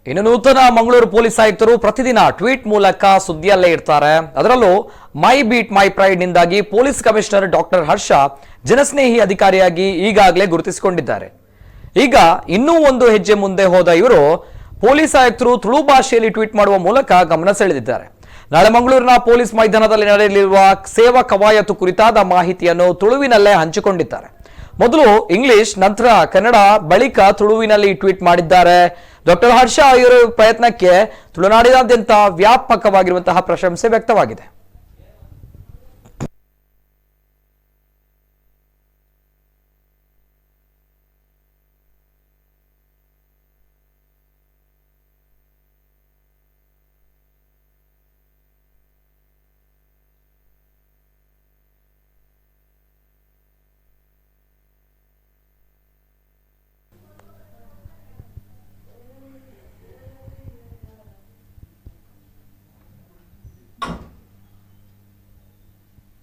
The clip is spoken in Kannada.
ಇನ್ನು ನೂತನ ಮಂಗಳೂರು ಪೊಲೀಸ್ ಆಯುಕ್ತರು ಪ್ರತಿದಿನ ಟ್ವೀಟ್ ಮೂಲಕ ಸುದ್ದಿಯಲ್ಲೇ ಇರ್ತಾರೆ. ಅದರಲ್ಲೂ ಮೈ ಬೀಟ್ ಮೈ ಪ್ರೈಡ್ ನಿಂದಾಗಿ ಪೊಲೀಸ್ ಕಮಿಷನರ್ ಡಾಕ್ಟರ್ ಹರ್ಷ ಜನಸ್ನೇಹಿ ಅಧಿಕಾರಿಯಾಗಿ ಈಗಾಗಲೇ ಗುರುತಿಸಿಕೊಂಡಿದ್ದಾರೆ. ಈಗ ಇನ್ನೂ ಒಂದು ಹೆಜ್ಜೆ ಮುಂದೆ ಹೋದ ಇವರು ಪೊಲೀಸ್ ಆಯುಕ್ತರು ತುಳು ಭಾಷೆಯಲ್ಲಿ ಟ್ವೀಟ್ ಮಾಡುವ ಮೂಲಕ ಗಮನ ಸೆಳೆದಿದ್ದಾರೆ. ನಾಳೆ ಮಂಗಳೂರಿನ ಪೊಲೀಸ್ ಮೈದಾನದಲ್ಲಿ ನಡೆಯಲಿರುವ ಸೇವಾ ಕವಾಯತು ಕುರಿತಾದ ಮಾಹಿತಿಯನ್ನು ತುಳುವಿನಲ್ಲೇ ಹಂಚಿಕೊಂಡಿದ್ದಾರೆ. ಮೊದಲು ಇಂಗ್ಲಿಷ್, ನಂತರ ಕನ್ನಡ, ಬಳಿಕ ತುಳುವಿನಲ್ಲಿ ಟ್ವೀಟ್ ಮಾಡಿದ್ದಾರೆ. ಡಾಕ್ಟರ್ ಹರ್ಷ ಇವರ ಪ್ರಯತ್ನಕ್ಕೆ ತುಳುನಾಡಿನಾದ್ಯಂತ ವ್ಯಾಪಕವಾಗಿರುವಂತಹ ಪ್ರಶಂಸೆ ವ್ಯಕ್ತವಾಗಿದೆ.